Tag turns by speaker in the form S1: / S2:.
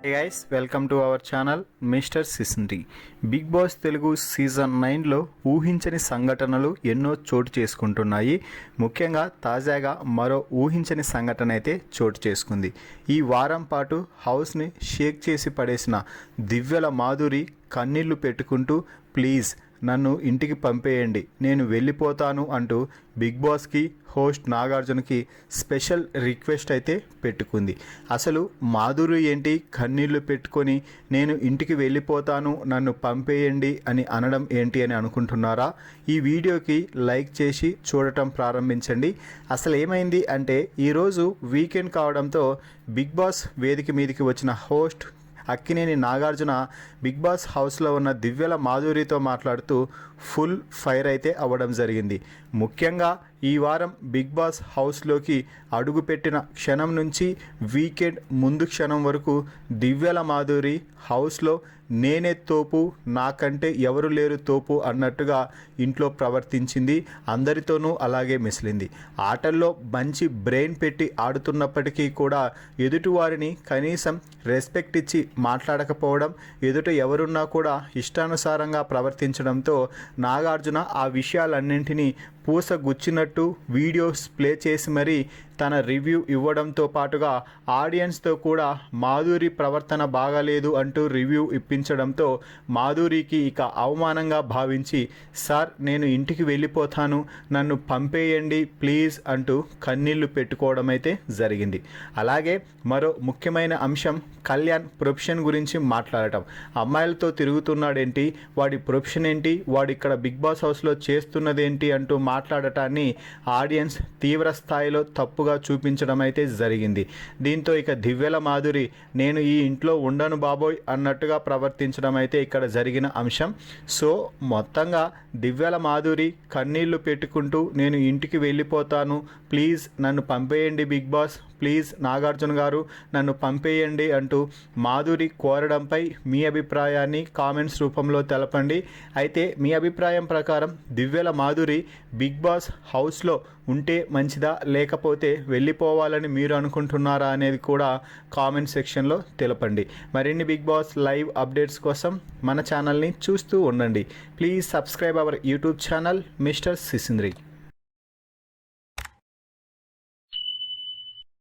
S1: Hey guys, welcome to our channel mister Sisindri. Big boss Telugu season 9లో ఊహించని సంఘటనలు ఎన్నో చోటు చేసుకుంటున్నాయి. ముఖ్యంగా తాజాగా మరో ఊహించని సంఘటన అయితే చోటు చేసుకుంది. ఈ వారం పాటు హౌస్ని షేక్ చేసి పడేసిన దివ్యల మాధురి కన్నీళ్లు పెట్టుకుంటూ ప్లీజ్ నన్ను ఇంటికి పంపేయండి, నేను వెళ్ళిపోతాను అంటూ బిగ్ బాస్కి, హోస్ట్ నాగార్జునకి స్పెషల్ రిక్వెస్ట్ అయితే పెట్టుకుంది. అసలు మాధురి ఏంటి కన్నీళ్లు పెట్టుకొని నేను ఇంటికి వెళ్ళిపోతాను, నన్ను పంపేయండి అని అనడం ఏంటి అని అనుకుంటున్నారా? ఈ వీడియోకి లైక్ చేసి చూడటం ప్రారంభించండి. అసలు ఏమైంది అంటే ఈరోజు వీకెండ్ కావడంతో బిగ్ బాస్ వేదిక మీదకి వచ్చిన host Akkineni Nagarjuna Bigg Boss హౌస్లో ఉన్న దివ్యల మాధురితో మాట్లాడుతూ ఫుల్ ఫైర్ అయితే అవ్వడం జరిగింది. ముఖ్యంగా ఈ వారం బిగ్ బాస్ హౌస్లోకి అడుగుపెట్టిన క్షణం నుంచి వీకెండ్ ముందు క్షణం వరకు దివ్యల మాధురి హౌస్లో నేనే తోపు, నాకంటే ఎవరు లేరు తోపు అన్నట్టుగా ఇంట్లో ప్రవర్తించింది. అందరితోనూ అలాగే మిసిలింది. ఆటల్లో మంచి బ్రెయిన్ పెట్టి ఆడుతున్నప్పటికీ కూడా ఎదుటివారిని కనీసం రెస్పెక్ట్ ఇచ్చి మాట్లాడకపోవడం, ఎదుట ఎవరున్నా కూడా ఇష్టానుసారంగా ప్రవర్తించడంతో నాగార్జున ఆ విషయాలన్నింటినీ పూసగుచ్చినట్టు వీడియోస్ ప్లే చేసి మరీ తన రివ్యూ ఇవ్వడంతో పాటుగా ఆడియన్స్తో కూడా మాధురి ప్రవర్తన బాగాలేదు అంటూ రివ్యూ ఇప్పించడంతో మాధురికి ఇక అవమానంగా భావించి సార్ నేను ఇంటికి వెళ్ళిపోతాను, నన్ను పంపేయండి ప్లీజ్ అంటూ కన్నీళ్లు పెట్టుకోవడం అయితే జరిగింది. అలాగే మరో ముఖ్యమైన అంశం కళ్యాణ్ ప్రొఫెషన్ గురించి మాట్లాడటం. అమ్మాయిలతో తిరుగుతున్నాడేంటి, వాడి ప్రొఫెషన్ ఏంటి, వాడు ఇక్కడ బిగ్ బాస్ హౌస్లో చేస్తున్నదేంటి అంటూ మాట్లాడటాన్ని ఆడియన్స్ తీవ్ర స్థాయిలో తప్పుగా చూపించడం అయితే జరిగింది. దీంతో ఇక దివ్యల మాధురి నేను ఈ ఇంట్లో ఉండను బాబోయ్ అన్నట్టుగా ప్రవర్తించడం అయితే ఇక్కడ జరిగిన అంశం. సో మొత్తంగా దివ్యల మాధురి కన్నీళ్లు పెట్టుకుంటూ నేను ఇంటికి వెళ్ళిపోతాను, ప్లీజ్ నన్ను పంపేయండి బిగ్ బాస్, ప్లీజ్ నాగార్జున గారు నన్ను పంపేయండి అంటూ మాధురి కోరడంపై మీ అభిప్రాయాన్ని కామెంట్స్ రూపంలో తెలపండి. అయితే మీ అభిప్రాయం ప్రకారం దివ్యల మాధురి బిగ్ బాస్ హౌస్లో ఉంటే మంచిదా, లేకపోతే వెళ్ళిపోవాలని మీరు అనుకుంటున్నారా అనేది కూడా కామెంట్ సెక్షన్లో తెలపండి. మరిన్ని బిగ్ బాస్ లైవ్ అప్డేట్స్ కోసం మన ఛానల్ని చూస్తూ ఉండండి. Please subscribe our YouTube channel mister సిసింద్రి.